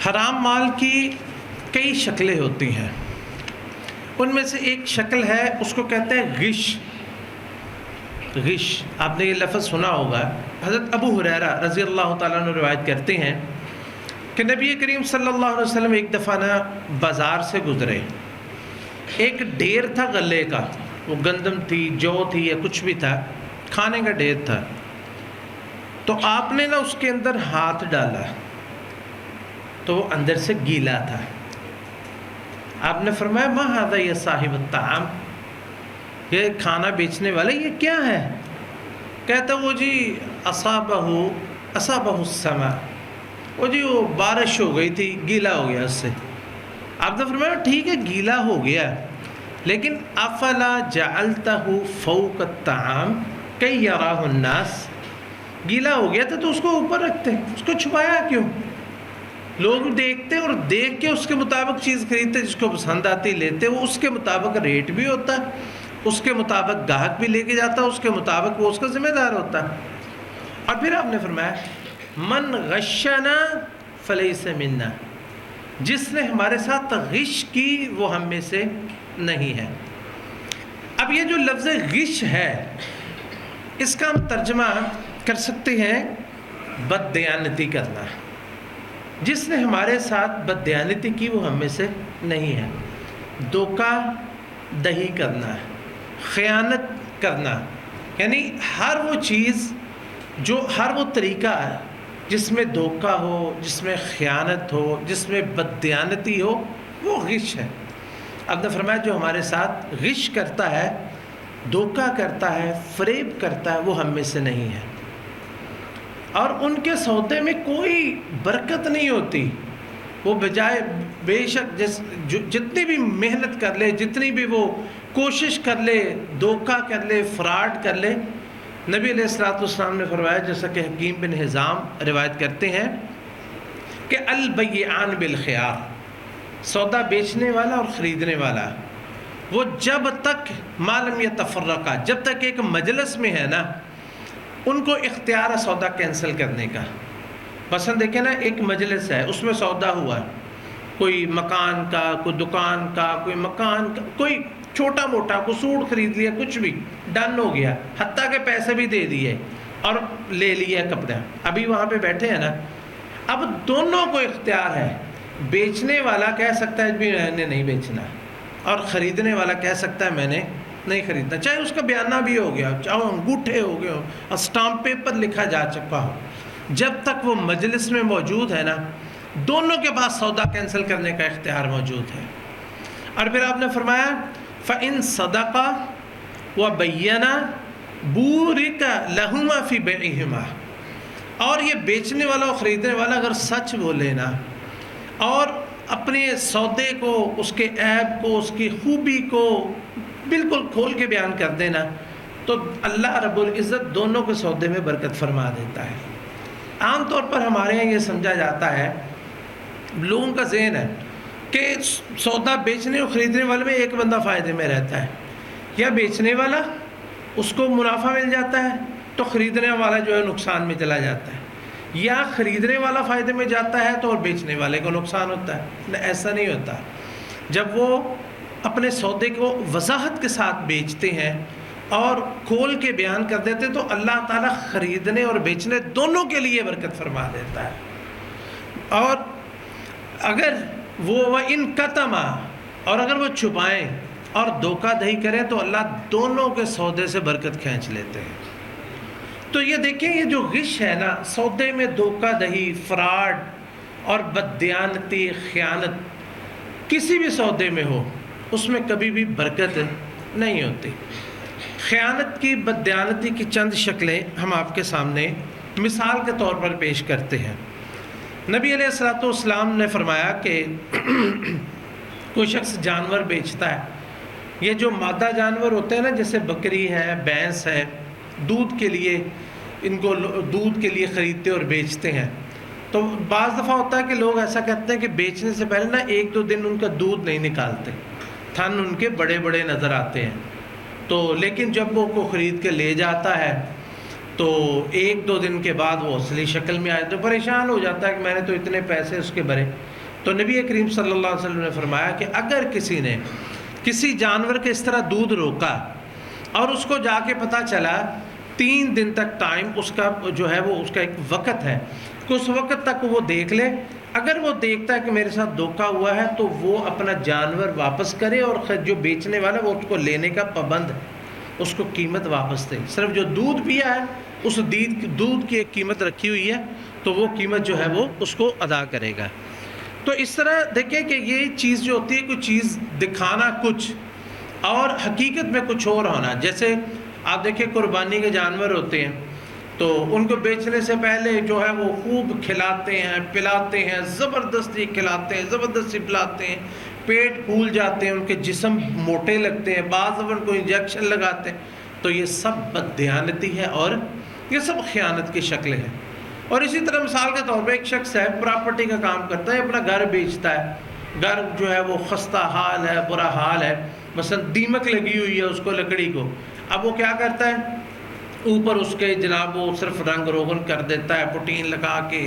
حرام مال کی کئی شکلیں ہوتی ہیں، ان میں سے ایک شکل ہے اس کو کہتے ہیں غش۔ غش، آپ نے یہ لفظ سنا ہوگا۔ حضرت ابو ہریرہ رضی اللہ تعالیٰ عنہ روایت کرتے ہیں کہ نبی کریم صلی اللہ علیہ وسلم ایک دفعہ نا بازار سے گزرے، ایک ڈھیر تھا غلے کا، وہ گندم تھی، جو تھی یا کچھ بھی تھا، کھانے کا ڈھیر تھا، تو آپ نے نا اس کے اندر ہاتھ ڈالا تو وہ اندر سے گیلا تھا۔ آپ نے فرمایا ما ھذا یا صاحب الطعام، یہ کھانا بیچنے والے یہ کیا ہے؟ کہتا وہ جی اصابہ السماء، وہ جی وہ بارش ہو گئی تھی، گیلا ہو گیا اس سے۔ آپ نے فرمایا ٹھیک ہے گیلا ہو گیا، لیکن افلا جعلتہ فوق الطعام کی یراہ الناس، گیلا ہو گیا تھا تو اس کو اوپر رکھتے، اس کو چھپایا کیوں؟ لوگ دیکھتے اور دیکھ کے اس کے مطابق چیز خریدتے، جس کو پسند آتی لیتے، وہ اس کے مطابق ریٹ بھی ہوتا ہے، اس کے مطابق گاہک بھی لے کے جاتا، اس کے مطابق وہ اس کا ذمہ دار ہوتا ہے۔ اور پھر آپ نے فرمایا من غشنا فلیس منا، جس نے ہمارے ساتھ غش کی وہ ہم میں سے نہیں ہے۔ اب یہ جو لفظ غش ہے اس کا ہم ترجمہ کر سکتے ہیں بددیانتی کرنا۔ جس نے ہمارے ساتھ بددیانتی کی وہ ہم میں سے نہیں ہے۔ دھوکہ دہی کرنا، خیانت کرنا، یعنی ہر وہ چیز جو ہر وہ طریقہ ہے جس میں دھوکہ ہو، جس میں خیانت ہو، جس میں بددیانتی ہو، وہ غش ہے۔ اب نے فرمایا جو ہمارے ساتھ غش کرتا ہے، دھوکہ کرتا ہے، فریب کرتا ہے، وہ ہم میں سے نہیں ہے۔ اور ان کے سودے میں کوئی برکت نہیں ہوتی، وہ بجائے بے شک جتنی بھی محنت کر لے، جتنی بھی وہ کوشش کر لے، دھوکہ کر لے، فراڈ کر لے، نبی علیہ الصلوۃ والسلام نے فرمایا جیسا کہ حکیم بن حزام روایت کرتے ہیں کہ البیعان بالخیار، سودا بیچنے والا اور خریدنے والا وہ جب تک ما لم یتفرقا، جب تک ایک مجلس میں ہے نا، ان کو اختیار ہے سودا کینسل کرنے کا۔ مثلا دیکھیں نا ایک مجلس ہے، اس میں سودا ہوا، کوئی مکان کا، کوئی دکان کا، کوئی مکان کا، کوئی چھوٹا موٹا، کوئی سوٹ خرید لیا، کچھ بھی ڈن ہو گیا، حتیٰ کہ پیسے بھی دے دیے اور لے لیا کپڑا، ابھی وہاں پہ بیٹھے ہیں نا، اب دونوں کو اختیار ہے۔ بیچنے والا کہہ سکتا ہے بھی میں نے نہیں بیچنا، اور خریدنے والا کہہ سکتا ہے میں نے نہیں خریدنا، چاہے اس کا بیانہ بھی ہو گیا، چاہے انگوٹھے ہو گئے ہو، اسٹامپ پیپر لکھا جا چکا ہو، جب تک وہ مجلس میں موجود ہے نا، دونوں کے پاس سودا کینسل کرنے کا اختیار موجود ہے۔ اور پھر آپ نے فرمایا فَإِن صَدَقَا وَبَيَّنَا بُورِكَ لَهُمَا فِي بَيْعِهِمَا، اور یہ بیچنے والا اور خریدنے والا اگر سچ بولے نا اور اپنے سودے کو، اس کے عیب کو، اس کی خوبی کو بالکل کھول کے بیان کر دینا، تو اللہ رب العزت دونوں کے سودے میں برکت فرما دیتا ہے۔ عام طور پر ہمارے یہاں یہ سمجھا جاتا ہے، لوگوں کا ذہن ہے کہ سودا بیچنے اور خریدنے والے میں ایک بندہ فائدے میں رہتا ہے، یا بیچنے والا اس کو منافع مل جاتا ہے تو خریدنے والا جو ہے نقصان میں چلا جاتا ہے، یا خریدنے والا فائدے میں جاتا ہے تو اور بیچنے والے کو نقصان ہوتا ہے۔ ایسا نہیں ہوتا۔ جب وہ اپنے سودے کو وضاحت کے ساتھ بیچتے ہیں اور کھول کے بیان کر دیتے تو اللہ تعالیٰ خریدنے اور بیچنے دونوں کے لیے برکت فرما دیتا ہے۔ اور اگر وہ ان کتما، اور اگر وہ چھپائیں اور دھوکہ دہی کریں تو اللہ دونوں کے سودے سے برکت کھینچ لیتے ہیں۔ تو یہ دیکھیں یہ جو غش ہے نا، سودے میں دھوکہ دہی، فراڈ اور بددیانتی، خیانت کسی بھی سودے میں ہو، اس میں کبھی بھی برکت نہیں ہوتی۔ خیانت کی، بددیانتی کی چند شکلیں ہم آپ کے سامنے مثال کے طور پر پیش کرتے ہیں۔ نبی علیہ الصلوۃ والسلام نے فرمایا کہ کوئی شخص جانور بیچتا ہے، یہ جو مادہ جانور ہوتے ہیں نا، جیسے بکری ہے، بھینس ہے، دودھ کے لیے، ان کو دودھ کے لیے خریدتے اور بیچتے ہیں، تو بعض دفعہ ہوتا ہے کہ لوگ ایسا کہتے ہیں کہ بیچنے سے پہلے نا 1-2 دن ان کا دودھ نہیں نکالتے، تھن ان کے بڑے بڑے نظر آتے ہیں، تو لیکن جب وہ کو خرید کے لے جاتا ہے تو 1-2 دن کے بعد وہ اصلی شکل میں آئے تو پریشان ہو جاتا ہے کہ میں نے تو اتنے پیسے اس کے بھرے. تو نبی کریم صلی اللہ علیہ وسلم نے فرمایا کہ اگر کسی نے کسی جانور کے اس طرح دودھ روکا اور اس کو جا کے پتہ چلا 3 دن تک ٹائم اس کا جو ہے وہ اس کا ایک وقت ہے کہ اس وقت تک وہ دیکھ لے, اگر وہ دیکھتا ہے کہ میرے ساتھ دھوکہ ہوا ہے تو وہ اپنا جانور واپس کرے اور جو بیچنے والا وہ اس کو لینے کا پابند ہے, اس کو قیمت واپس دے. صرف جو دودھ پیا ہے اس دودھ کی ایک قیمت رکھی ہوئی ہے تو وہ قیمت جو ہے وہ اس کو ادا کرے گا. تو اس طرح دیکھیں کہ یہ چیز جو ہوتی ہے کوئی چیز دکھانا کچھ اور حقیقت میں کچھ اور ہونا. جیسے آپ دیکھیں قربانی کے جانور ہوتے ہیں تو ان کو بیچنے سے پہلے جو ہے وہ خوب کھلاتے ہیں پلاتے ہیں, زبردستی کھلاتے ہیں زبردستی پلاتے ہیں, پیٹ پھول جاتے ہیں, ان کے جسم موٹے لگتے ہیں, بعض ان کو انجیکشن لگاتے ہیں. تو یہ سب بددیانتی ہے اور یہ سب خیانت کی شکلیں ہیں. اور اسی طرح مثال کے طور پہ ایک شخص ہے پراپرٹی کا کام کرتا ہے, اپنا گھر بیچتا ہے, گھر جو ہے وہ خستہ حال ہے, برا حال ہے, مثلا دیمک لگی ہوئی ہے اس کو لکڑی کو. اب وہ کیا کرتا ہے, اوپر اس کے جناب وہ صرف رنگ روغن کر دیتا ہے, پوٹین لگا کے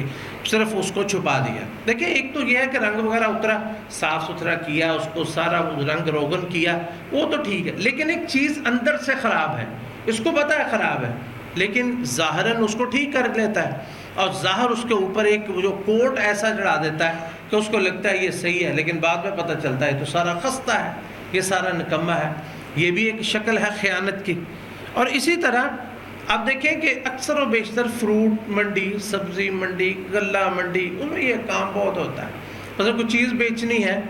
صرف اس کو چھپا دیا. دیکھیں ایک تو یہ ہے کہ رنگ وغیرہ اترا, صاف ستھرا کیا, اس کو سارا رنگ روغن کیا, وہ تو ٹھیک ہے. لیکن ایک چیز اندر سے خراب ہے, اس کو پتہ ہے خراب ہے, لیکن ظاہراً اس کو ٹھیک کر لیتا ہے اور ظاہر اس کے اوپر ایک جو کوٹ ایسا چڑھا دیتا ہے کہ اس کو لگتا ہے یہ صحیح ہے, لیکن بعد میں پتہ چلتا ہے تو سارا خستہ ہے, یہ سارا نکمہ ہے. یہ بھی ایک شکل ہے خیانت کی. اور اسی طرح آپ دیکھیں کہ اکثر و بیشتر فروٹ منڈی, سبزی منڈی, غلہ منڈی, ان میں یہ کام بہت ہوتا ہے. مثلا کوئی چیز بیچنی ہے,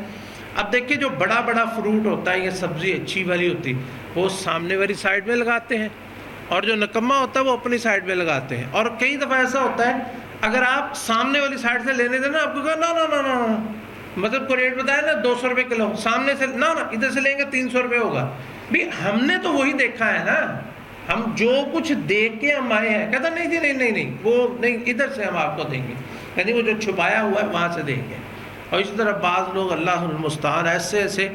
اب دیکھیں جو بڑا بڑا فروٹ ہوتا ہے یا سبزی اچھی والی ہوتی وہ سامنے والی سائڈ میں لگاتے ہیں اور جو نکمہ ہوتا ہے وہ اپنی سائڈ میں لگاتے ہیں. اور کئی دفعہ ایسا ہوتا ہے اگر آپ سامنے والی سائڈ سے لینے دیں نا, آپ کو کہا نا مطلب کو ریٹ بتایا نا 200 روپے کلو, سامنے سے نا ادھر سے لیں گے 300 روپے ہوگا. بھی ہم نے تو وہی دیکھا ہے نا, ہم جو کچھ دیکھ کے ہم آئے ہیں. کہتا نہیں جی نہیں وہ نہیں, ادھر سے ہم آپ کو دیں گے, یعنی وہ جو چھپایا ہوا ہے وہاں سے دیں گے. اور اسی طرح بعض لوگ اللہ المستعان ایسے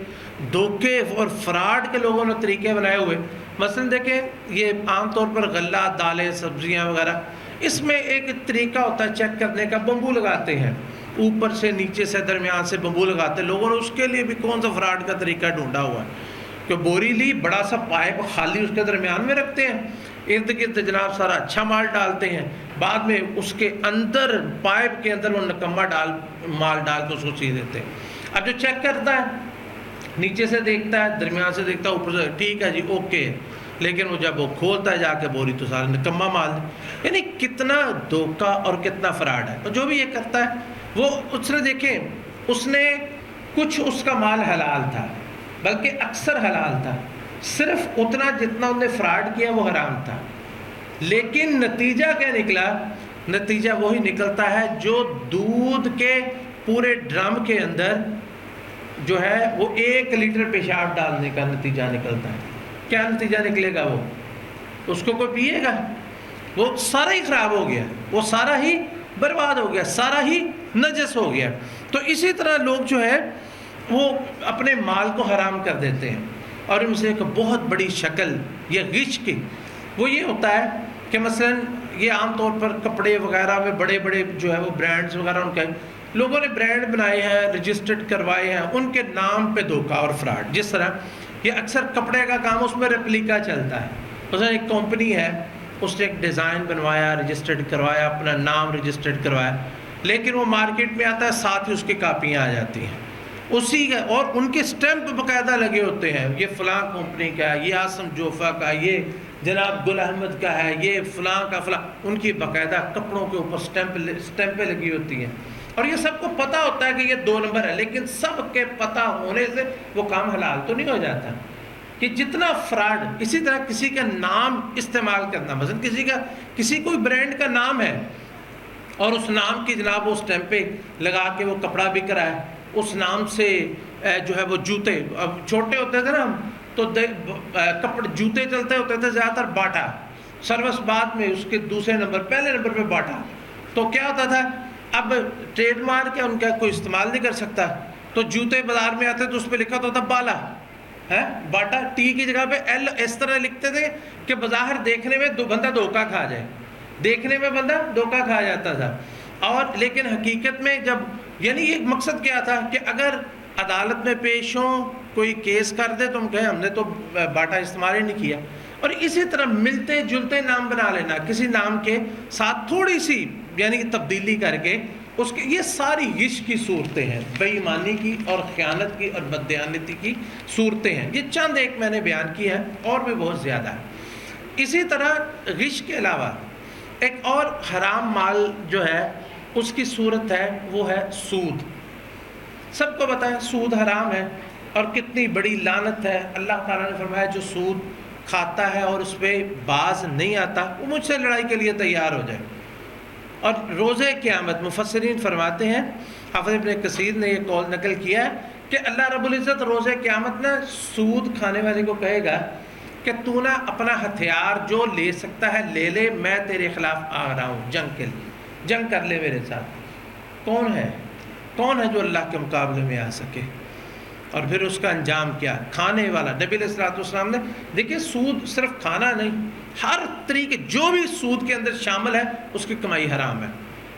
دھوکے اور فراڈ کے لوگوں نے طریقے بنائے ہوئے. مثلا دیکھیں یہ عام طور پر غلہ, دالیں, سبزیاں وغیرہ, اس میں ایک طریقہ ہوتا ہے چیک کرنے کا, بمبو لگاتے ہیں اوپر سے نیچے سے درمیان سے بمبو لگاتے ہیں. لوگوں نے اس کے لیے بھی کون سا فراڈ کا طریقہ ڈھونڈا ہوا ہے کہ بوری لی, بڑا سا پائپ خالی اس کے درمیان میں رکھتے ہیں, ارد گرد جناب سارا اچھا مال ڈالتے ہیں, بعد میں اس کے اندر پائپ کے اندر وہ نکمہ مال ڈال کے اس کو سی دیتے ہیں. اب جو چیک کرتا ہے نیچے سے دیکھتا ہے, درمیان سے دیکھتا ہے, اوپر سے ٹھیک ہے جی اوکے, لیکن وہ جب وہ کھولتا ہے جا کے بوری تو سارا نکمہ مال. یعنی کتنا دھوکہ اور کتنا فراڈ ہے. اور جو بھی یہ کرتا ہے وہ اس نے دیکھیں اس نے کچھ اس کا مال حلال تھا, بلکہ اکثر حلال تھا, صرف اتنا جتنا انہوں نے فراڈ کیا وہ حرام تھا. لیکن نتیجہ کیا نکلا, نتیجہ وہی نکلتا ہے جو دودھ کے پورے ڈرم کے اندر جو ہے وہ 1 لیٹر پیشاب ڈالنے کا نتیجہ نکلتا ہے. کیا نتیجہ نکلے گا, وہ اس کو کوئی پیے گا, وہ سارا ہی خراب ہو گیا, وہ سارا ہی برباد ہو گیا, سارا ہی نجس ہو گیا. تو اسی طرح لوگ جو ہے وہ اپنے مال کو حرام کر دیتے ہیں. اور ان سے ایک بہت بڑی شکل یہ غش کی وہ یہ ہوتا ہے کہ مثلا یہ عام طور پر کپڑے وغیرہ میں بڑے بڑے جو ہے وہ برانڈز وغیرہ ان کے لوگوں نے برانڈ بنائے ہیں, رجسٹرڈ کروائے ہیں, ان کے نام پہ دھوکہ اور فراڈ. جس طرح یہ اکثر کپڑے کا کام اس میں ریپلیکا چلتا ہے. مثلا ایک کمپنی ہے, اس نے ایک ڈیزائن بنوایا, رجسٹرڈ کروایا, اپنا نام رجسٹرڈ کروایا, لیکن وہ مارکیٹ میں آتا ہے ساتھ ہی اس کی کاپیاں آ جاتی ہیں اسی کا, اور ان کے سٹیمپ باقاعدہ لگے ہوتے ہیں, یہ فلاں کمپنی کا ہے, یہ آسم جوفا کا, یہ جناب گل احمد کا ہے, یہ فلاں کا فلاں. ان کی باقاعدہ کپڑوں کے اوپر سٹیمپیں لگی ہوتی ہیں. اور یہ سب کو پتہ ہوتا ہے کہ یہ 2 نمبر ہے, لیکن سب کے پتہ ہونے سے وہ کام حلال تو نہیں ہو جاتا. کہ جتنا فراڈ, اسی طرح کسی کا نام استعمال کرنا, مثلا کسی کوئی برانڈ کا نام ہے اور اس نام کی جناب وہ سٹیمپیں لگا کے وہ کپڑا بک رہا ہے, اس نام سے جو ہے وہ جوتے, اب چھوٹے ہوتے تھے نا تو کپڑے جوتے چلتے ہوتے تھے زیادہ تر باٹا, سروس بعد میں اس کے دوسرے نمبر, پہلے نمبر پہ باٹا. تو کیا ہوتا تھا, اب ٹریڈ مارک ہے ان کا کوئی استعمال نہیں کر سکتا, تو جوتے بازار میں آتے تو اس پہ لکھا ہوتا تھا بالا, ہے باٹا ٹی کی جگہ پہ ایل اس طرح لکھتے تھے کہ بظاہر دیکھنے میں بندہ دھوکہ کھا جائے، دیکھنے میں بندہ دھوکہ کھا جاتا تھا، اور لیکن حقیقت میں جب یعنی یہ مقصد کیا تھا کہ اگر عدالت میں پیش ہوں کوئی کیس کر دے تو ہم کہیں ہم نے تو باٹا استعمال ہی نہیں کیا. اور اسی طرح ملتے جلتے نام بنا لینا، کسی نام کے ساتھ تھوڑی سی یعنی تبدیلی کر کے اس کے، یہ ساری غش کی صورتیں ہیں، بے ایمانی کی اور خیانت کی اور بددیانتی کی صورتیں ہیں. یہ چند ایک میں نے بیان کی ہے، اور بھی بہت زیادہ ہے. اسی طرح غش کے علاوہ ایک اور حرام مال جو ہے اس کی صورت ہے، وہ ہے سود. سب کو پتہ ہے سود حرام ہے اور کتنی بڑی لعنت ہے. اللہ تعالیٰ نے فرمایا جو سود کھاتا ہے اور اس پہ باز نہیں آتا وہ مجھ سے لڑائی کے لیے تیار ہو جائے. اور روز قیامت مفسرین فرماتے ہیں، حافظ ابن کثیر نے یہ قول نقل کیا ہے کہ اللہ رب العزت روز قیامت نا سود کھانے والے کو کہے گا کہ تو نا اپنا ہتھیار جو لے سکتا ہے لے لے، میں تیرے خلاف آ رہا ہوں جنگ کے لیے، جنگ کر لے میرے ساتھ. کون ہے جو اللہ کے مقابلے میں آ سکے؟ اور پھر اس کا انجام کیا؟ کھانے والا. نبی علیہ الصلوۃ والسلام نے دیکھیے سود صرف کھانا نہیں، ہر طریقے جو بھی سود کے اندر شامل ہے اس کی کمائی حرام ہے.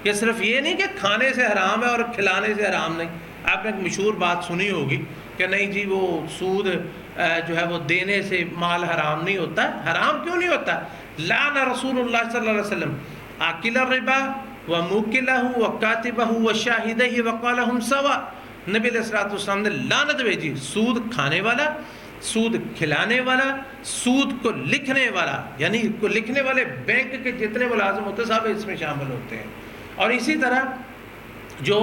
یہ صرف یہ نہیں کہ کھانے سے حرام ہے اور کھلانے سے حرام نہیں. آپ نے ایک مشہور بات سنی ہوگی کہ نہیں جی وہ سود جو ہے وہ دینے سے مال حرام نہیں ہوتا. حرام کیوں نہیں ہوتا؟ لعن رسول اللہ صلی اللہ علیہ وسلم آکل الربا وموکلہ وکاتبہ وشاہدہ وقال ہم سوا. نبی علیہ الصلوۃ والسلام نے لعنت بھیجی سود کھانے والا، سود کھلانے والا، سود کو لکھنے والا، یعنی کو لکھنے والے بینک کے جتنے ملازم ہوتے ہیں سب اس میں شامل ہوتے ہیں. اور اسی طرح جو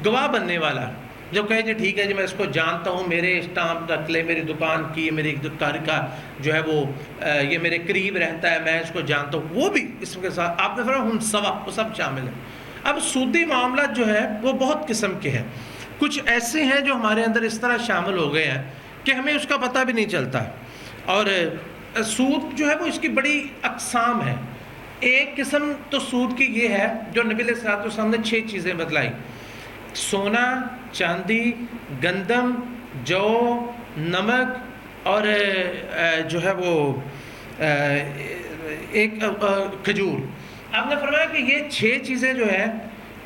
گواہ بننے والا جو کہے جی ٹھیک ہے جی میں اس کو جانتا ہوں، میرے اسٹامپ رکھ لے، میری دکان کی، میری دکان کا جو ہے وہ یہ میرے قریب رہتا ہے، میں اس کو جانتا ہوں، وہ بھی اس کے ساتھ آپ نے فرمایا ہم سوا، وہ سب شامل ہیں. اب سودی معاملات جو ہے وہ بہت قسم کے ہیں. کچھ ایسے ہیں جو ہمارے اندر اس طرح شامل ہو گئے ہیں کہ ہمیں اس کا پتہ بھی نہیں چلتا. اور سود جو ہے وہ اس کی بڑی اقسام ہے. ایک قسم تو سود کی یہ ہے جو نبی علیہ الصلوۃ والسلام نے 6 چیزیں بتلائی: سونا، چاندی، گندم، جو، نمک اور جو ہے وہ ایک کھجور. آپ نے فرمایا کہ یہ 6 چیزیں جو ہیں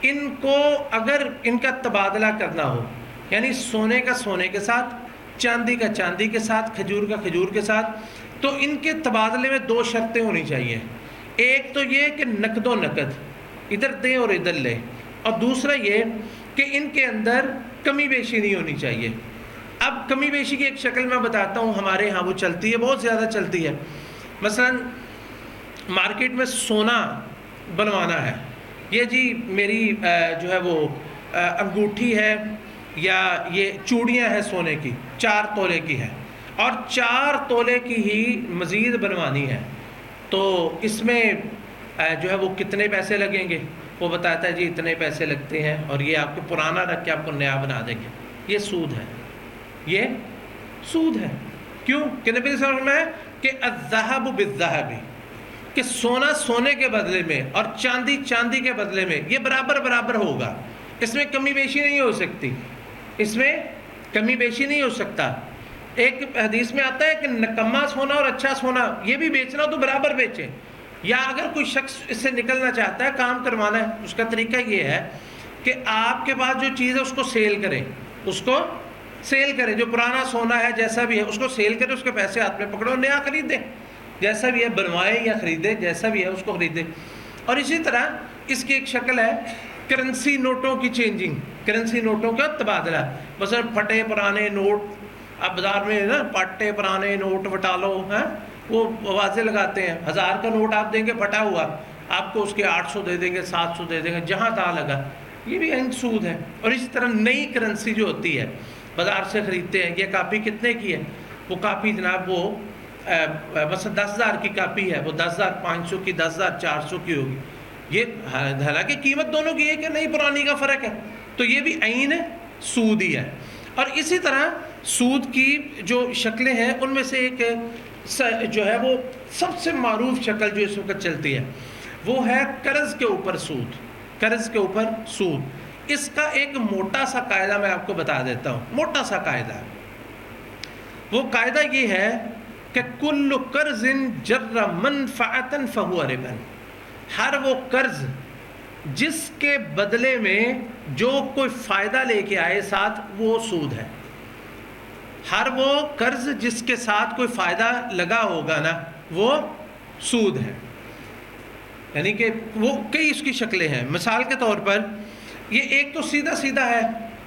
ان کو اگر ان کا تبادلہ کرنا ہو، یعنی سونے کا سونے کے ساتھ، چاندی کا چاندی کے ساتھ، کھجور کا کھجور کے ساتھ، تو ان کے تبادلے میں 2 شرطیں ہونی چاہیے. ایک تو یہ کہ نقد و نقد، ادھر دیں اور ادھر لیں، اور دوسرا یہ کہ ان کے اندر کمی بیشی نہیں ہونی چاہیے. اب کمی بیشی کی ایک شکل میں بتاتا ہوں، ہمارے ہاں وہ چلتی ہے، بہت زیادہ چلتی ہے. مثلا مارکیٹ میں سونا بنوانا ہے، یہ جی میری جو ہے وہ انگوٹھی ہے یا یہ چوڑیاں ہیں سونے کی 4 تولے کی ہے، اور 4 تولے کی ہی مزید بنوانی ہے، تو اس میں جو ہے وہ کتنے پیسے لگیں گے؟ وہ بتاتا ہے جی اتنے پیسے لگتے ہیں، اور یہ آپ کو پرانا رکھ کے آپ کو نیا بنا دیں گے. یہ سود ہے، یہ سود ہے. کیوں کہ نبی صلی اللہ علیہ وسلم ہے کہ الذهب بالذهب، کہ سونا سونے کے بدلے میں اور چاندی چاندی کے بدلے میں یہ برابر برابر ہوگا. اس میں کمی بیشی نہیں ہو سکتی، اس میں کمی بیشی نہیں ہو سکتا. ایک حدیث میں آتا ہے کہ نکما سونا اور اچھا سونا یہ بھی بیچنا تو برابر بیچیں. یا اگر کوئی شخص اس سے نکلنا چاہتا ہے، کام کروانا ہے، اس کا طریقہ یہ ہے کہ آپ کے پاس جو چیز ہے اس کو سیل کریں، اس کو سیل کریں. جو پرانا سونا ہے جیسا بھی ہے اس کو سیل کریں، اس کے پیسے ہاتھ میں پکڑو، نیا خریدیں، جیسا بھی ہے بنوائیں یا خریدیں، جیسا بھی ہے اس کو خریدیں. اور اسی طرح اس کی ایک شکل ہے کرنسی نوٹوں کی چینجنگ، کرنسی نوٹوں کا تبادلہ. مثلا پھٹے پرانے نوٹ، اب بازار میں نا پھٹے پرانے نوٹ وٹا لو، ہیں وہ آوازیں لگاتے ہیں. 1000 کا نوٹ آپ دیں گے پھٹا ہوا، آپ کو اس کے 800 دے دیں گے، 700 دے دیں گے، جہاں تہاں لگا. یہ بھی عین سود ہے. اور اسی طرح نئی کرنسی جو ہوتی ہے بازار سے خریدتے ہیں، یہ کاپی کتنے کی ہے؟ وہ کاپی جناب وہ مثلا 10,000 کی کاپی ہے، وہ 10,500 کی، 10,400 کی ہوگی. یہ حالانکہ قیمت دونوں کی ایک ہے، نہیں پرانی کا فرق ہے. تو یہ بھی عین سود ہی ہے. اور اسی طرح سود کی جو شکلیں ہیں ان میں سے ایک جو ہے وہ سب سے معروف شکل جو اس وقت چلتی ہے وہ ہے قرض کے اوپر سود. قرض کے اوپر سود. اس کا ایک موٹا سا قاعدہ میں آپ کو بتا دیتا ہوں، موٹا سا قاعدہ. وہ قاعدہ یہ ہے کہ کل قرض جر منفعتا فہو ربا، ہر وہ قرض جس کے بدلے میں جو کوئی فائدہ لے کے آئے ساتھ، وہ سود ہے۔ ہر وہ قرض جس کے ساتھ کوئی فائدہ لگا ہوگا نا، وہ سود ہے۔ یعنی کہ وہ کئی اس کی شکلیں ہیں۔ مثال کے طور پر یہ ایک تو سیدھا سیدھا ہے،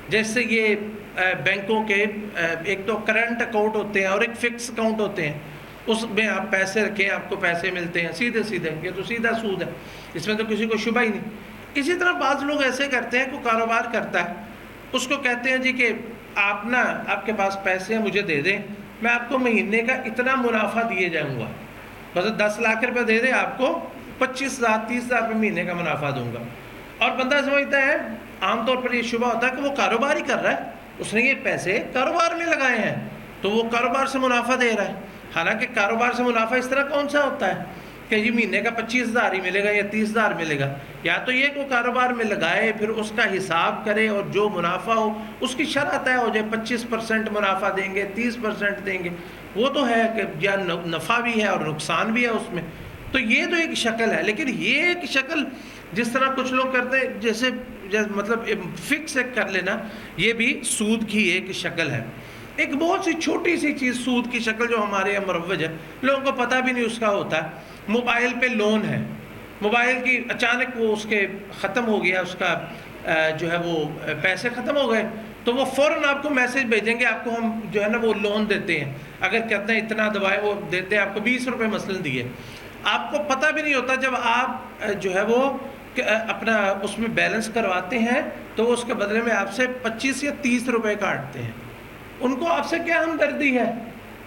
جیسے یہ بینکوں کے ایک تو کرنٹ اکاؤنٹ ہوتے ہیں اور ایک فکس اکاؤنٹ ہوتے ہیں، اس میں آپ پیسے رکھیں، آپ کو پیسے ملتے ہیں سیدھے سیدھے، یہ تو سیدھا سود ہے، اس میں تو کسی کو شبہ ہی نہیں۔ اسی طرح بعض لوگ ایسے کرتے ہیں، کوئی کاروبار کرتا ہے، اس کو کہتے ہیں جی کہ آپ نا، آپ کے پاس پیسے ہیں مجھے دے دیں، میں آپ کو مہینے کا اتنا منافع دیے جاؤں گا، بس 10 لاکھ روپے دے دیں، آپ کو 25,000 30,000 روپے مہینے کا منافع دوں گا۔ اور بندہ سمجھتا ہے، عام طور پر یہ شبہ ہوتا ہے کہ وہ کاروبار ہی کر رہا ہے، اس نے یہ پیسے کاروبار میں لگائے ہیں تو وہ کاروبار سے منافع دے رہا ہے۔ حالانکہ کاروبار سے منافع اس طرح کون سا ہوتا ہے کہ یہ مہینے کا 25,000 ہی ملے گا یا 30,000 ملے گا؟ یا تو یہ کہ وہ کاروبار میں لگائے، پھر اس کا حساب کرے اور جو منافع ہو اس کی شرح طے ہو جائے، 25% منافع دیں گے، 30% دیں گے، وہ تو ہے کہ یا نفع بھی ہے اور نقصان بھی ہے اس میں۔ تو یہ تو ایک شکل ہے، لیکن یہ ایک شکل جس طرح کچھ لوگ کرتے ہیں، جیسے مطلب فکس کر لینا، یہ بھی سود کی ایک شکل ہے۔ ایک بہت سی چھوٹی سی چیز سود کی شکل جو ہمارے یہاں مروج ہے، لوگوں کو پتہ بھی نہیں اس کا ہوتا ہے۔ موبائل پہ لون ہے، موبائل کی اچانک وہ اس کے ختم ہو گیا، اس کا جو ہے وہ پیسے ختم ہو گئے، تو وہ فوراً آپ کو میسج بھیجیں گے، آپ کو ہم جو ہے نا وہ لون دیتے ہیں، اگر کہتے ہیں اتنا دبائے وہ دیتے ہیں آپ کو 20 روپے مثلاً دیے۔ آپ کو پتہ بھی نہیں ہوتا، جب آپ جو ہے وہ اپنا اس میں بیلنس کرواتے ہیں تو وہ اس کے بدلے میں آپ سے 25 یا 30 روپے کاٹتے ہیں۔ ان کو آپ سے کیا ہمدردی ہے؟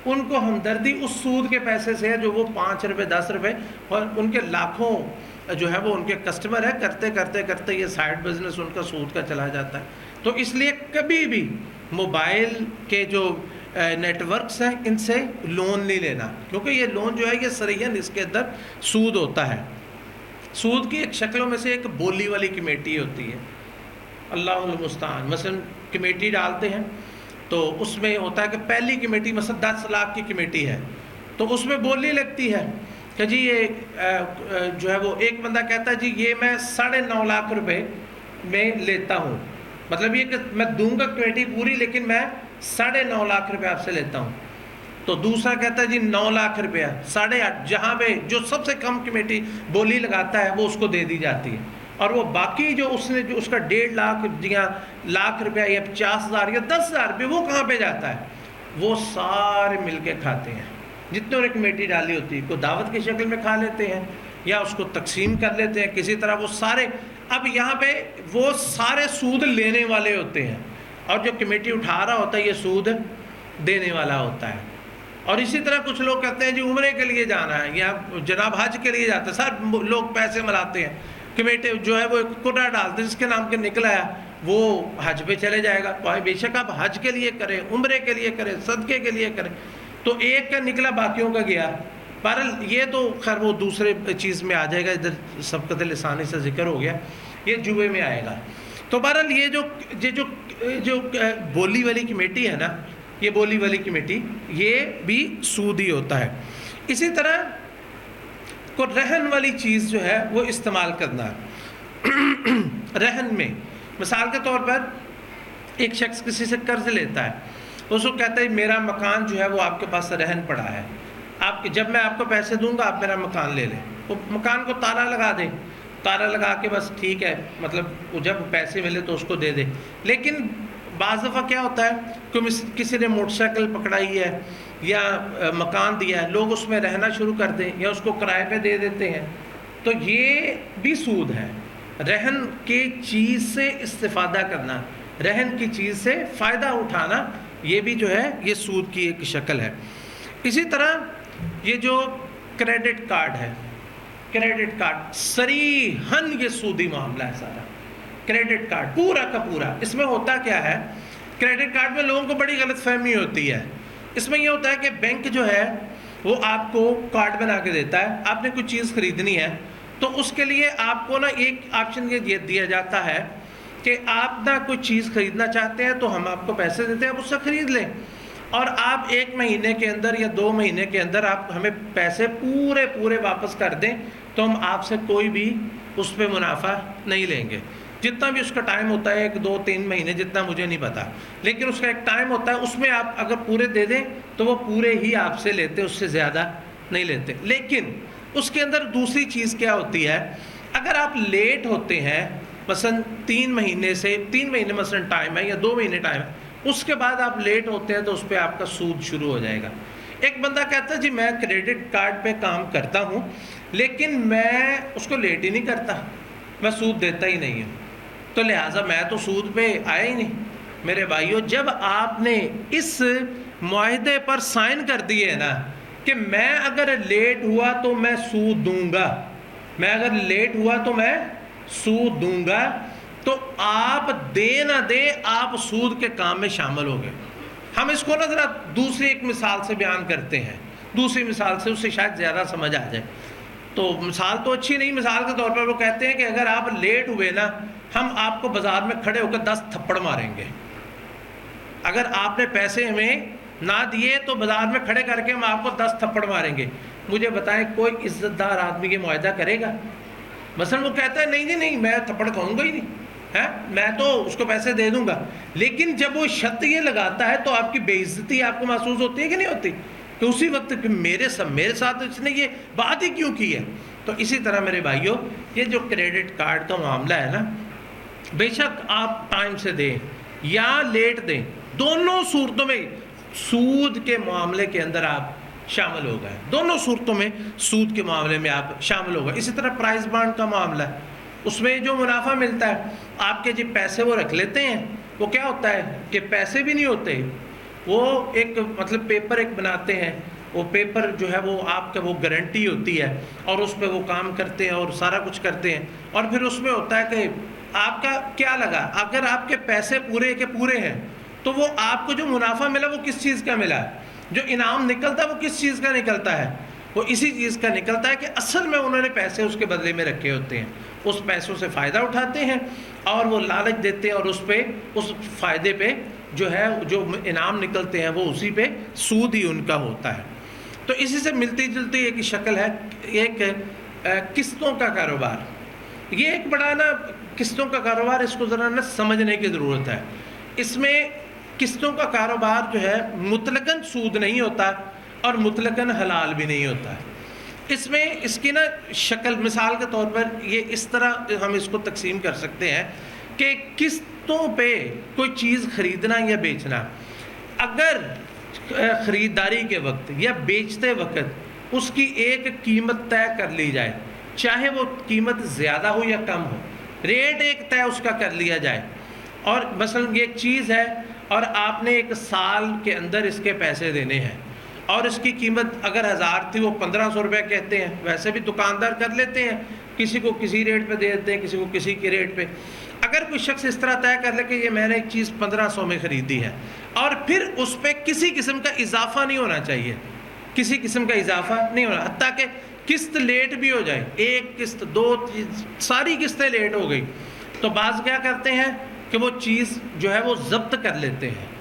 ان کو ہمدردی اس سود کے پیسے سے ہے جو وہ 5 روپے 10 روپے، اور ان کے لاکھوں جو ہے وہ ان کے کسٹمر ہے، کرتے کرتے کرتے یہ سائیڈ بزنس ان کا سود کا چلا جاتا ہے۔ تو اس لیے کبھی بھی موبائل کے جو نیٹ ورکس ہیں ان سے لون نہیں لینا، کیونکہ یہ لون جو ہے یہ صریحاً اس کے اندر سود ہوتا ہے۔ سود کی ایک شکلوں میں سے ایک بولی والی کمیٹی ہوتی ہے، اللہ المستعان۔ مثلا کمیٹی ڈالتے ہیں تو اس میں ہوتا ہے کہ پہلی کمیٹی مثلا 10 لاکھ کی کمیٹی ہے، تو اس میں بولی لگتی ہے کہ جی یہ جو ہے وہ ایک بندہ کہتا ہے جی یہ میں 9.5 لاکھ روپے میں لیتا ہوں، مطلب یہ کہ میں دوں گا کمیٹی پوری لیکن میں 9.5 لاکھ روپے آپ سے لیتا ہوں۔ تو دوسرا کہتا ہے جی 9 لاکھ روپیہ، 8.5، جہاں پہ جو سب سے کم کمیٹی بولی لگاتا ہے وہ اس کو دے دی جاتی ہے، اور وہ باقی جو اس نے جو اس کا 1.5 لاکھ یا لاکھ روپیہ یا 50,000 یا 10,000 روپے، وہ کہاں پہ جاتا ہے؟ وہ سارے مل کے کھاتے ہیں، جتنے نے کمیٹی ڈالی ہوتی ہے، کوئی دعوت کی شکل میں کھا لیتے ہیں یا اس کو تقسیم کر لیتے ہیں کسی طرح، وہ سارے اب یہاں پہ وہ سارے سود لینے والے ہوتے ہیں، اور جو کمیٹی اٹھا رہا ہوتا ہے یہ سود دینے والا ہوتا ہے۔ اور اسی طرح کچھ لوگ کہتے ہیں جی عمرے کے لیے جانا ہے یا جناب حج کے لیے جاتے ہیں، سب لوگ پیسے ملاتے ہیں، کمیٹی جو ہے وہ ایک کوٹا ڈالتے ہیں، جس کے نام کے نکلا ہے وہ حج پہ چلے جائے گا۔ بے شک آپ حج کے لیے کریں، عمرے کے لیے کریں، صدقے کے لیے کریں، تو ایک کا نکلا باقیوں کا گیا۔ بہرحال یہ تو خیر وہ دوسرے چیز میں آ جائے گا، ادھر سبقت لسانی سے ذکر ہو گیا، یہ جوئے میں آئے گا۔ تو بہرحال یہ جو بولی والی کمیٹی ہے نا، یہ بولی والی کمیٹی یہ بھی سود ہی ہوتا ہے۔ اسی طرح کو رہن والی چیز جو ہے وہ استعمال کرنا رہن میں، مثال کے طور پر ایک شخص کسی سے قرض لیتا ہے، اس کو کہتا ہے میرا مکان جو ہے وہ آپ کے پاس رہن پڑا ہے، جب میں آپ کو پیسے دوں گا آپ میرا مکان لے لیں، وہ مکان کو تالا لگا دیں، تالا لگا کے بس ٹھیک ہے، مطلب جب پیسے ملے تو اس کو دے دے۔ لیکن بعض دفعہ کیا ہوتا ہے، کسی نے موٹر سائیکل پکڑائی ہے یا مکان دیا ہے، لوگ اس میں رہنا شروع کر دیں یا اس کو کرائے پہ دے دیتے ہیں، تو یہ بھی سود ہے۔ رہن کی چیز سے استفادہ کرنا، رہن کی چیز سے فائدہ اٹھانا، یہ بھی جو ہے یہ سود کی ایک شکل ہے۔ اسی طرح یہ جو کریڈٹ کارڈ ہے، کریڈٹ کارڈ صریحاً یہ سودی معاملہ ہے سارا۔ کریڈٹ کارڈ پورا کا پورا، اس میں ہوتا کیا ہے، کریڈٹ کارڈ میں لوگوں کو بڑی غلط فہمی ہوتی ہے۔ اس میں یہ ہوتا ہے کہ بینک جو ہے وہ آپ کو کارڈ بنا کے دیتا ہے، آپ نے کوئی چیز خریدنی ہے تو اس کے لیے آپ کو نا ایک آپشن یہ دیا جاتا ہے کہ آپ نا کوئی چیز خریدنا چاہتے ہیں تو ہم آپ کو پیسے دیتے ہیں، آپ اس سے خرید لیں۔ اور آپ 1 مہینے کے اندر یا 2 مہینے کے اندر آپ ہمیں پیسے پورے واپس کر دیں تو ہم آپ سے کوئی بھی اس پہ منافع نہیں لیں گے. جتنا بھی اس کا ٹائم ہوتا ہے 1 2 3 مہینے جتنا مجھے نہیں پتا, لیکن اس کا ایک ٹائم ہوتا ہے, اس میں آپ اگر پورے دے دیں تو وہ پورے ہی آپ سے لیتے, اس سے زیادہ نہیں لیتے. لیکن اس کے اندر دوسری چیز کیا ہوتی ہے, اگر آپ لیٹ ہوتے ہیں مثلا 3 مہینے مثلا ٹائم ہے یا 2 مہینے ٹائم ہے, اس کے بعد آپ لیٹ ہوتے ہیں تو اس پہ آپ کا سود شروع ہو جائے گا. ایک بندہ کہتا ہے جی میں کریڈٹ کارڈ پہ کام کرتا ہوں لیکن میں اس کو لیٹ ہی نہیں کرتا, میں سود دیتا ہی نہیں ہوں, تو لہٰذا میں تو سود پہ آیا ہی نہیں. میرے بھائیو, جب آپ نے اس معاہدے پر سائن کر دیے نا کہ میں اگر لیٹ ہوا تو میں سود دوں گا, سود دوں گا, تو آپ دے نہ دیں آپ سود کے کام میں شامل ہو گئے. ہم اس کو نا ذرا دوسری ایک مثال سے بیان کرتے ہیں, دوسری مثال سے, اس سے شاید زیادہ سمجھ آ جائے. تو مثال تو اچھی نہیں, مثال کے طور پر وہ کہتے ہیں کہ اگر آپ لیٹ ہوئے نا, ہم آپ کو بازار میں کھڑے ہو کر 10 تھپڑ ماریں گے. اگر آپ نے پیسے ہمیں نہ دیے تو بازار میں کھڑے کر کے ہم آپ کو 10 تھپڑ ماریں گے. مجھے بتائیں کوئی عزت دار آدمی یہ معاہدہ کرے گا؟ مثلا وہ کہتا ہے نہیں میں تھپڑ کھاؤں گا ہی نہیں, میں تو اس کو پیسے دے دوں گا. لیکن جب وہ شرط یہ لگاتا ہے تو آپ کی بے عزتی آپ کو محسوس ہوتی ہے کہ نہیں ہوتی, کہ اسی وقت کہ میرے ساتھ اس نے یہ بات ہی کیوں کی ہے. تو اسی طرح میرے بھائیوں, یہ جو کریڈٹ کارڈ کا معاملہ ہے نا, بے شک آپ ٹائم سے دیں یا لیٹ دیں, دونوں صورتوں میں سود کے معاملے کے اندر آپ شامل ہو گئے, دونوں صورتوں میں سود کے معاملے میں آپ شامل ہو گئے. اسی طرح پرائز بانڈ کا معاملہ ہے, اس میں جو منافع ملتا ہے آپ کے جو پیسے وہ رکھ لیتے ہیں, وہ کیا ہوتا ہے کہ پیسے بھی نہیں ہوتے, وہ ایک مطلب پیپر ایک بناتے ہیں, وہ پیپر جو ہے وہ آپ کا وہ گارنٹی ہوتی ہے اور اس پہ وہ کام کرتے ہیں اور سارا کچھ کرتے ہیں. اور پھر اس میں ہوتا ہے کہ آپ کا کیا لگا, اگر آپ کے پیسے پورے کے پورے ہیں تو وہ آپ کو جو منافع ملا وہ کس چیز کا ملا ہے, جو انعام نکلتا ہے وہ کس چیز کا نکلتا ہے, وہ اسی چیز کا نکلتا ہے کہ اصل میں انہوں نے پیسے اس کے بدلے میں رکھے ہوتے ہیں, اس پیسوں سے فائدہ اٹھاتے ہیں اور وہ لالچ دیتے ہیں اور اس فائدے پہ جو ہے جو انعام نکلتے ہیں وہ اسی پہ سود ہی ان کا ہوتا ہے. تو اسی سے ملتی جلتی ایک شکل ہے ایک قسطوں کا کاروبار. یہ ایک بڑا نا قسطوں کا کاروبار, اس کو ذرا نا سمجھنے کی ضرورت ہے. اس میں قسطوں کا کاروبار جو ہے مطلقاً سود نہیں ہوتا اور مطلقاً حلال بھی نہیں ہوتا. اس میں اس کی نا شکل مثال کے طور پر یہ اس طرح ہم اس کو تقسیم کر سکتے ہیں کہ قسطوں پہ کوئی چیز خریدنا یا بیچنا, اگر خریداری کے وقت یا بیچتے وقت اس کی ایک قیمت طے کر لی جائے, چاہے وہ قیمت زیادہ ہو یا کم ہو, ریٹ ایک طے اس کا کر لیا جائے. اور مثلا یہ ایک چیز ہے اور آپ نے 1 سال کے اندر اس کے پیسے دینے ہیں اور اس کی قیمت اگر 1000 تھی وہ 1500 روپے کہتے ہیں, ویسے بھی دکاندار کر لیتے ہیں, کسی کو کسی ریٹ پہ دے دیتے ہیں, کسی کو کسی کے ریٹ پہ. اگر کوئی شخص اس طرح طے کر لے کہ یہ میں نے ایک چیز 1500 میں خریدی ہے اور پھر اس پہ کسی قسم کا اضافہ نہیں ہونا چاہیے, کسی قسم کا اضافہ نہیں ہونا, حتیٰ کہ قسط لیٹ بھی ہو جائے, 1 قسط 2 ساری قسطیں لیٹ ہو گئی, تو بعض کیا کرتے ہیں کہ وہ چیز جو ہے وہ ضبط کر لیتے ہیں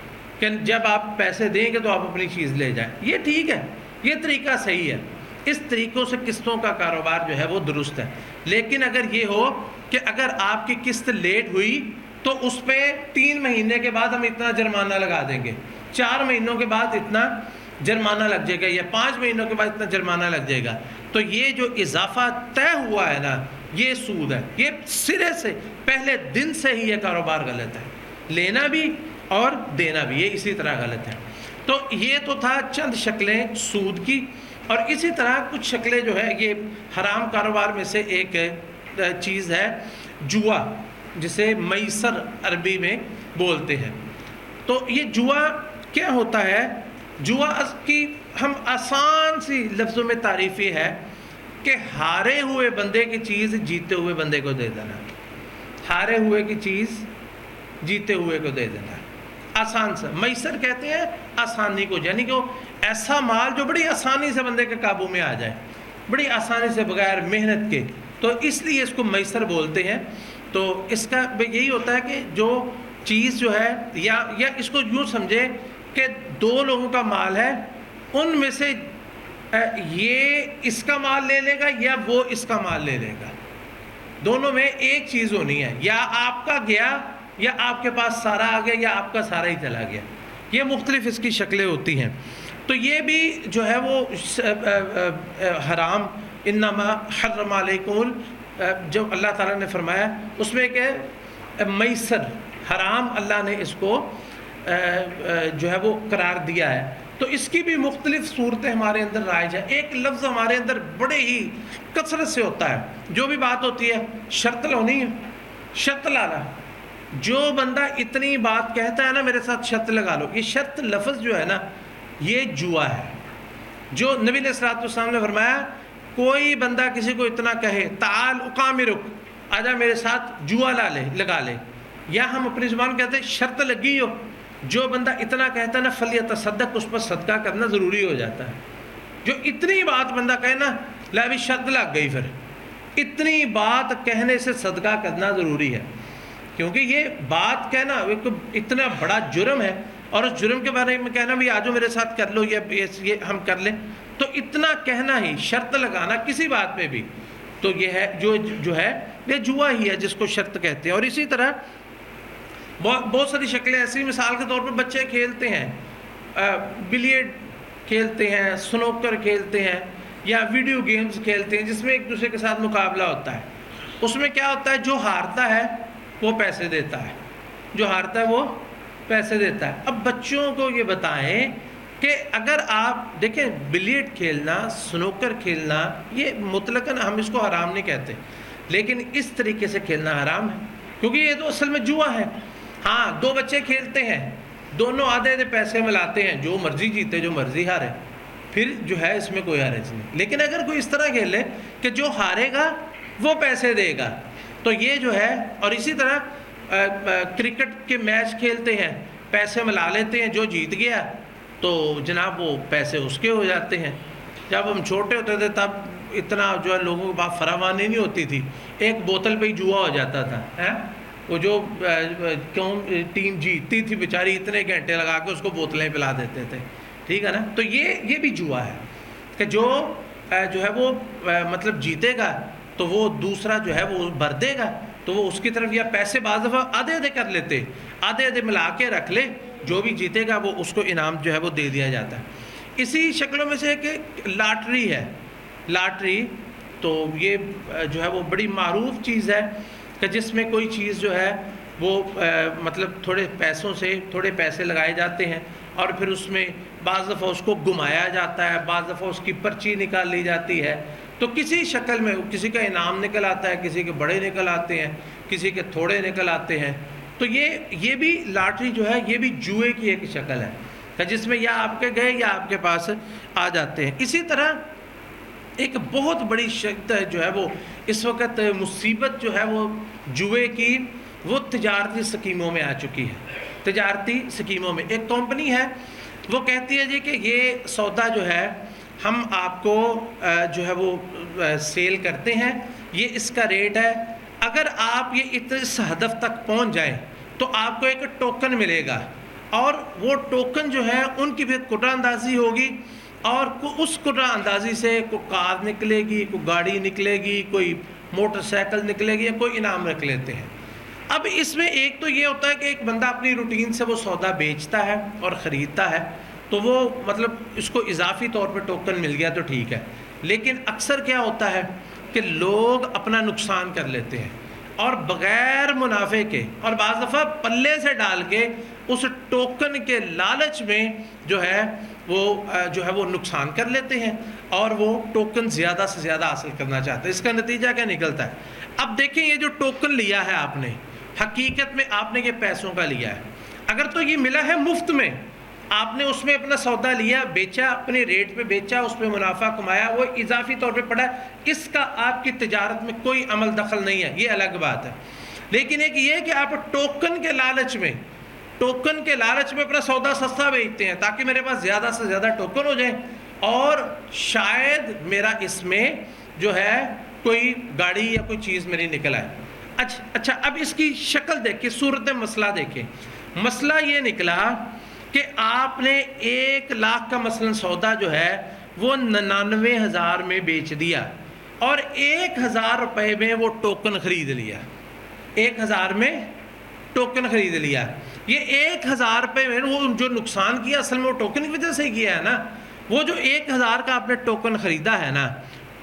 کہ جب آپ پیسے دیں گے تو آپ اپنی چیز لے جائیں. یہ ٹھیک ہے, یہ طریقہ صحیح ہے, اس طریقوں سے قسطوں کا کاروبار جو ہے وہ درست ہے. لیکن اگر یہ ہو کہ اگر آپ کی قسط لیٹ ہوئی تو اس پہ 3 مہینے کے بعد ہم اتنا جرمانہ لگا دیں گے, 4 مہینوں کے بعد اتنا جرمانہ لگ جائے گا یا 5 مہینوں کے بعد اتنا جرمانہ لگ جائے گا, تو یہ جو اضافہ طے ہوا ہے نا یہ سود ہے. یہ سرے سے پہلے دن سے ہی یہ کاروبار غلط ہے, لینا بھی اور دینا بھی, یہ اسی طرح غلط ہے. تو یہ تو تھا چند شکلیں سود کی, اور اسی طرح کچھ شکلیں جو ہے یہ حرام کاروبار میں سے ایک چیز ہے جوا, جسے میسر عربی میں بولتے ہیں. تو یہ جوا کیا ہوتا ہے, جوا کی ہم آسان سی لفظوں میں تعریف یہ ہے کہ ہارے ہوئے بندے کی چیز جیتے ہوئے بندے کو دے دینا, ہارے ہوئے کی چیز جیتے ہوئے کو دے دینا. آسان سا میسر کہتے ہیں آسانی کو, یعنی کہ ایسا مال جو بڑی آسانی سے بندے کے قابو میں آ جائے, بڑی آسانی سے بغیر محنت کے, تو اس لیے اس کو میسر بولتے ہیں. تو اس کا یہی ہوتا ہے کہ جو چیز جو ہے یا اس کو یوں سمجھے کہ دو لوگوں کا مال ہے، ان میں سے یہ اس کا مال لے لے گا یا وہ اس کا مال لے لے گا، دونوں میں ایک چیز ہونی ہے، یا آپ کا گیا یا آپ کے پاس سارا آ گیا یا آپ کا سارا ہی چلا گیا. یہ مختلف اس کی شکلیں ہوتی ہیں. تو یہ بھی جو ہے وہ حرام، انما حرم علیکم، جو اللہ تعالیٰ نے فرمایا اس میں کہ میسر حرام اللہ نے اس کو جو ہے وہ قرار دیا ہے. تو اس کی بھی مختلف صورتیں ہمارے اندر رائج ہیں. ایک لفظ ہمارے اندر بڑے ہی کثرت سے ہوتا ہے، جو بھی بات ہوتی ہے شرط لونی ہے، شرط لانا. جو بندہ اتنی بات کہتا ہے نا میرے ساتھ شرط لگا لو، یہ شرط لفظ جو ہے نا یہ جوا ہے. جو نبی علیہ الصلوۃ والسلام نے فرمایا کوئی بندہ کسی کو اتنا کہے تعال اقامرک، آجا میرے ساتھ جوا لگا لے، یا ہم اپنی زبان کہتے ہیں شرط لگی ہو، جو بندہ اتنا کہتا ہے نا فلیتصدق، اس پر صدقہ کرنا ضروری ہو جاتا ہے. جو اتنی بات بندہ کہے نا لا بھی شرط لگ گئی، پھر اتنی بات کہنے سے صدقہ کرنا ضروری ہے، کیونکہ یہ بات کہنا ایک اتنا بڑا جرم ہے، اور اس جرم کے بارے میں کہنا بھی آجو میرے ساتھ کر لو یہ ہم کر لیں، تو اتنا کہنا ہی، شرط لگانا کسی بات پہ بھی، تو یہ ہے جو ہے یہ جوا ہی ہے جس کو شرط کہتے ہیں. اور اسی طرح بہت ساری شکلیں ایسی، مثال کے طور پر بچے کھیلتے ہیں، بلیئرڈ کھیلتے ہیں، سنوکر کھیلتے ہیں، یا ویڈیو گیمز کھیلتے ہیں جس میں ایک دوسرے کے ساتھ مقابلہ ہوتا ہے. اس میں کیا ہوتا ہے، جو ہارتا ہے وہ پیسے دیتا ہے، جو ہارتا ہے وہ پیسے دیتا ہے. اب بچوں کو یہ بتائیں کہ اگر آپ دیکھیں بلیئرڈ کھیلنا، سنوکر کھیلنا، یہ مطلقاً ہم اس کو حرام نہیں کہتے، لیکن اس طریقے سے کھیلنا حرام ہے، کیونکہ یہ تو اصل میں جوا ہے. ہاں دو بچے کھیلتے ہیں، دونوں آدھے آدھے پیسے ملاتے ہیں، جو مرضی جیتے جو مرضی ہارے، پھر جو ہے اس میں کوئی حرج نہیں. لیکن اگر کوئی اس طرح کھیلے کہ جو ہارے گا وہ پیسے دے گا، تو یہ جو ہے. اور اسی طرح کرکٹ کے میچ کھیلتے ہیں، پیسے ملا لیتے ہیں، جو جیت گیا تو جناب وہ پیسے اس کے ہو جاتے ہیں. جب ہم چھوٹے ہوتے تھے تب اتنا جو ہے لوگوں کے پاس فراوانی نہیں ہوتی تھی، ایک بوتل پہ ہی جوا ہو جاتا تھا. وہ جو ٹیم جیتتی تھی بیچاری اتنے گھنٹے لگا کے اس کو بوتلیں پلا دیتے تھے، ٹھیک ہے نا. تو یہ بھی جوا ہے کہ جو ہے وہ مطلب جیتے گا تو وہ دوسرا جو ہے وہ بھر دے گا، تو وہ اس کی طرف یا پیسے بعض دفعہ آدھے آدھے کر لیتے، آدھے آدھے ملا کے رکھ لے، جو بھی جیتے گا وہ اس کو انعام جو ہے وہ دے دیا جاتا ہے. اسی شکلوں میں سے کہ لاٹری ہے، لاٹری تو یہ جو ہے وہ بڑی معروف چیز ہے کہ جس میں کوئی چیز جو ہے وہ مطلب تھوڑے پیسوں سے تھوڑے پیسے لگائے جاتے ہیں، اور پھر اس میں بعض دفعہ اس کو گھمایا جاتا ہے، بعض دفعہ اس کی پرچی نکال لی جاتی ہے، تو کسی شکل میں کسی کا انعام نکل آتا ہے، کسی کے بڑے نکل آتے ہیں، کسی کے تھوڑے نکل آتے ہیں. تو یہ بھی لاٹری جو ہے یہ بھی جوئے کی ایک شکل ہے کہ جس میں یا آپ کے گئے یا آپ کے پاس آ جاتے ہیں. اسی طرح ایک بہت بڑی شکل جو ہے وہ اس وقت مصیبت جو ہے وہ جوئے کی، وہ تجارتی سکیموں میں آ چکی ہے. تجارتی سکیموں میں ایک کمپنی ہے وہ کہتی ہے جی کہ یہ سودا جو ہے ہم آپ کو جو ہے وہ سیل کرتے ہیں، یہ اس کا ریٹ ہے، اگر آپ یہ اس ہدف تک پہنچ جائیں تو آپ کو ایک ٹوکن ملے گا، اور وہ ٹوکن جو ہے ان کی پھر قرعہ اندازی ہوگی، اور اس قرعہ اندازی سے کوئی کار نکلے گی، کوئی گاڑی نکلے گی، کوئی موٹر سائیکل نکلے گی، یا کوئی انعام رکھ لیتے ہیں. اب اس میں ایک تو یہ ہوتا ہے کہ ایک بندہ اپنی روٹین سے وہ سودا بیچتا ہے اور خریدتا ہے، تو وہ مطلب اس کو اضافی طور پہ ٹوکن مل گیا تو ٹھیک ہے. لیکن اکثر کیا ہوتا ہے کہ لوگ اپنا نقصان کر لیتے ہیں اور بغیر منافع کے، اور بعض دفعہ پلے سے ڈال کے اس ٹوکن کے لالچ میں جو ہے وہ نقصان کر لیتے ہیں، اور وہ ٹوکن زیادہ سے زیادہ حاصل کرنا چاہتے ہیں. اس کا نتیجہ کیا نکلتا ہے؟ اب دیکھیں یہ جو ٹوکن لیا ہے آپ نے، حقیقت میں آپ نے یہ پیسوں کا لیا ہے. اگر تو یہ ملا ہے مفت میں، آپ نے اس میں اپنا سودا لیا، بیچا، اپنے ریٹ پہ بیچا، اس پہ منافع کمایا، وہ اضافی طور پہ پڑا، اس کا آپ کی تجارت میں کوئی عمل دخل نہیں ہے، یہ الگ بات ہے. لیکن ایک یہ کہ آپ ٹوکن کے لالچ میں اپنا سودا سستا بیچتے ہیں تاکہ میرے پاس زیادہ سے زیادہ ٹوکن ہو جائیں، اور شاید میرا اس میں جو ہے کوئی گاڑی یا کوئی چیز میری نکل آئے. اچھا اب اس کی شکل دیکھیں، صورت مسئلہ دیکھیں. مسئلہ یہ نکلا کہ آپ نے 1,00,000 کا مثلاً سودا جو ہے وہ 99,000 میں بیچ دیا اور 1,000 روپے میں وہ ٹوکن خرید لیا، 1,000 میں ٹوکن خرید لیا. یہ 1,000 روپے میں وہ جو نقصان کیا اصل میں وہ ٹوکن کی وجہ سے کیا ہے نا. وہ جو 1,000 کا آپ نے ٹوکن خریدا ہے نا،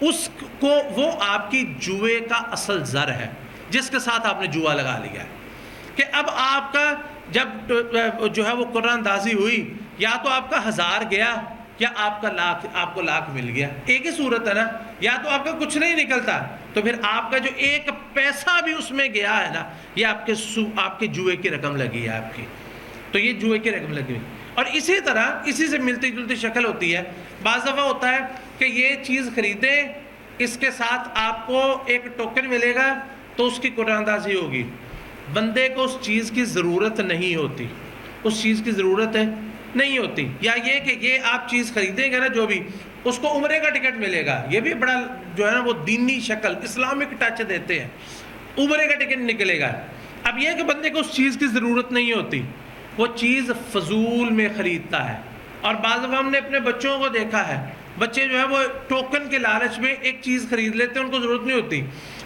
اس کو وہ آپ کی جوئے کا اصل زر ہے جس کے ساتھ آپ نے جوا لگا لیا ہے. کہ اب آپ کا جب جو ہے وہ قرآن اندازی ہوئی، یا تو آپ کا 1,000 گیا یا آپ کا لاکھ، آپ کو لاکھ مل گیا. ایک ہی صورت ہے نا. یا تو آپ کا کچھ نہیں نکلتا تو پھر آپ کا جو 1 پیسہ بھی اس میں گیا ہے نا، یہ آپ کے جوئے کی رقم لگی ہے آپ کی. تو یہ جوئے کی رقم لگی ہوئی. اور اسی طرح اسی سے ملتی جلتی شکل ہوتی ہے. بعض دفعہ ہوتا ہے کہ یہ چیز خریدیں، اس کے ساتھ آپ کو ایک ٹوکن ملے گا تو اس کی قرآن اندازی ہوگی. بندے کو اس چیز کی ضرورت نہیں ہوتی، اس چیز کی ضرورت نہیں ہوتی. یا یہ کہ یہ آپ چیز خریدیں گے نا جو بھی، اس کو عمرے کا ٹکٹ ملے گا. یہ بھی بڑا جو ہے نا وہ دینی شکل، اسلامک ٹچ دیتے ہیں. عمرے کا ٹکٹ نکلے گا. اب یہ کہ بندے کو اس چیز کی ضرورت نہیں ہوتی، وہ چیز فضول میں خریدتا ہے. اور بعض دفعہ ہم نے اپنے بچوں کو دیکھا ہے، بچے جو ہے وہ ٹوکن کے لالچ میں ایک چیز خرید لیتے ہیں، ان کو ضرورت نہیں ہوتی،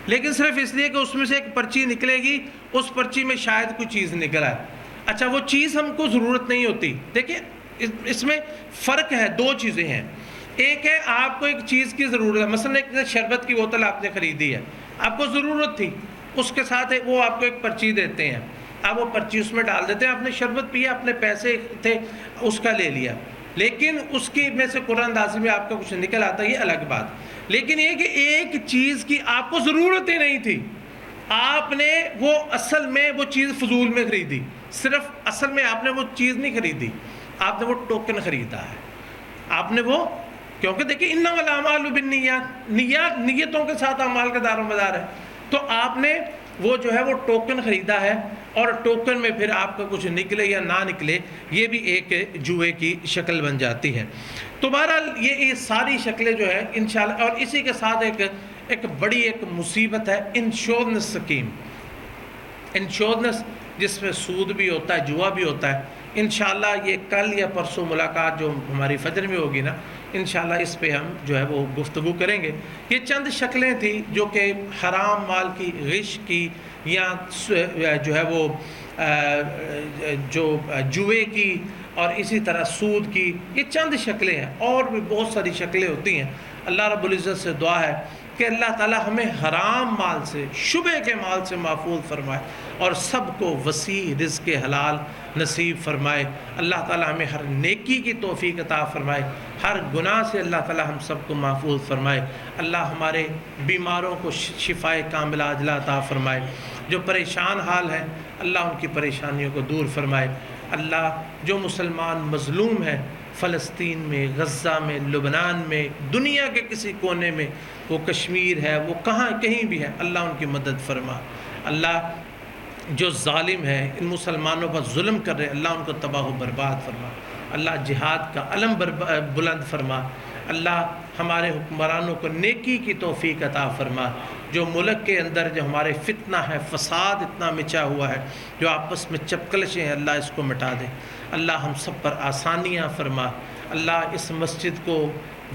لیکن صرف اس لیے کہ اس میں سے ایک پرچی نکلے گی، اس پرچی میں شاید کوئی چیز نکل آئے. اچھا وہ چیز ہم کو ضرورت نہیں ہوتی. دیکھیں اس میں فرق ہے، 2 چیزیں ہیں. ایک ہے آپ کو ایک چیز کی ضرورت ہے، مثلا ایک شربت کی بوتل آپ نے خریدی ہے، آپ کو ضرورت تھی، اس کے ساتھ وہ آپ کو ایک پرچی دیتے ہیں، آپ وہ پرچی اس میں ڈال دیتے ہیں. آپ نے شربت پیا، اپنے پیسے تھے اس کا لے لیا، لیکن اس کی میں سے قرآن اندازی میں آپ کا کچھ نکل آتا ہے، یہ الگ بات. لیکن یہ کہ ایک چیز کی آپ کو ضرورت ہی نہیں تھی، آپ نے وہ اصل میں وہ چیز فضول میں خریدی. صرف اصل میں آپ نے وہ چیز نہیں خریدی، آپ نے وہ ٹوکن خریدا ہے. آپ نے وہ، کیونکہ دیکھیں انما الاعمال بالنیات، نیتوں کے ساتھ اعمال کا دار و مدار ہے. تو آپ نے وہ جو ہے وہ ٹوکن خریدا ہے، اور ٹوکن میں پھر آپ کا کچھ نکلے یا نہ نکلے، یہ بھی ایک جوئے کی شکل بن جاتی ہے. تو بہرحال یہ ساری شکلیں جو ہے انشاءاللہ. اور اسی کے ساتھ ایک بڑی ایک مصیبت ہے انشورنس سکیم، انشورنس جس میں سود بھی ہوتا ہے، جوا بھی ہوتا ہے. انشاءاللہ یہ کل یا پرسوں ملاقات جو ہماری فجر میں ہوگی نا، انشاءاللہ اس پہ ہم جو ہے وہ گفتگو کریں گے. یہ چند شکلیں تھیں جو کہ حرام مال کی، غش کی، یا جو ہے وہ جو جوئے کی، اور اسی طرح سود کی. یہ چند شکلیں ہیں، اور بھی بہت ساری شکلیں ہوتی ہیں. اللہ رب العزت سے دعا ہے کہ اللہ تعالی ہمیں حرام مال سے، شبہ کے مال سے محفوظ فرمائے، اور سب کو وسیع رزق حلال نصیب فرمائے. اللہ تعالی ہمیں ہر نیکی کی توفیق عطا فرمائے، ہر گناہ سے اللہ تعالی ہم سب کو محفوظ فرمائے. اللہ ہمارے بیماروں کو شفائے کاملہ عاجلہ عطا فرمائے. جو پریشان حال ہیں اللہ ان کی پریشانیوں کو دور فرمائے. اللہ جو مسلمان مظلوم ہے فلسطین میں، غزہ میں، لبنان میں، دنیا کے کسی کونے میں، وہ کشمیر ہے، وہ کہیں بھی ہے، اللہ ان کی مدد فرما. اللہ جو ظالم ہے ان مسلمانوں پر ظلم کر رہے، اللہ ان کو تباہ و برباد فرما. اللہ جہاد کا علم بلند فرما. اللہ ہمارے حکمرانوں کو نیکی کی توفیق عطا فرما. جو ملک کے اندر جو ہمارے فتنہ ہے، فساد اتنا مچا ہوا ہے، جو آپس میں چپکلشیں ہیں، اللہ اس کو مٹا دے. اللہ ہم سب پر آسانیاں فرما. اللہ اس مسجد کو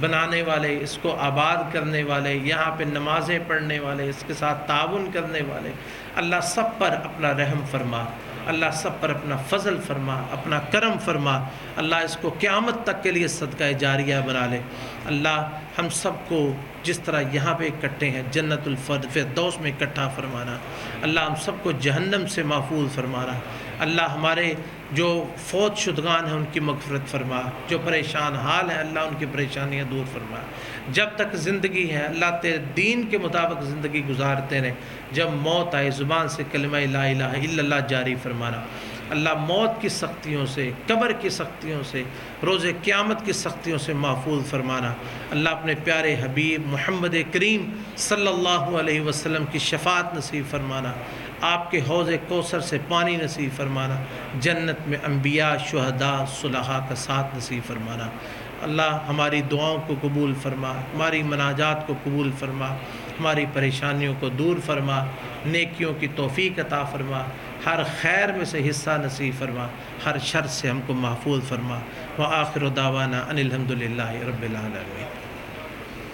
بنانے والے، اس کو آباد کرنے والے، یہاں پہ نمازیں پڑھنے والے، اس کے ساتھ تعاون کرنے والے، اللہ سب پر اپنا رحم فرما. اللہ سب پر اپنا فضل فرما، اپنا کرم فرما. اللہ اس کو قیامت تک کے لیے صدقہ جاریہ بنا لے. اللہ ہم سب کو جس طرح یہاں پہ اکٹھے ہیں جنت الفردوس میں اکٹھا فرمانا. اللہ ہم سب کو جہنم سے محفوظ فرمانا. اللہ ہمارے جو فوت شدگان ہیں ان کی مغفرت فرما. جو پریشان حال ہیں اللہ ان کی پریشانیاں دور فرما. جب تک زندگی ہے اللہ تیرے دین کے مطابق زندگی گزارتے رہیں. جب موت آئے زبان سے کلمہ لا الہ الا اللہ جاری فرمانا. اللہ موت کی سختیوں سے، قبر کی سختیوں سے، روز قیامت کی سختیوں سے محفوظ فرمانا. اللہ اپنے پیارے حبیب محمد کریم صلی اللہ علیہ وسلم کی شفاعت نصیب فرمانا. آپ کے حوض کوثر سے پانی نصیب فرمانا. جنت میں انبیاء، شہداء، صلحاء کا ساتھ نصیب فرمانا. اللہ ہماری دعاؤں کو قبول فرما، ہماری مناجات کو قبول فرما، ہماری پریشانیوں کو دور فرما، نیکیوں کی توفیق عطا فرما. ہر خیر میں سے حصہ نصیب فرما، ہر شر سے ہم کو محفوظ فرما۔ وآخر دعوانا ان الحمد للہ رب العالمین۔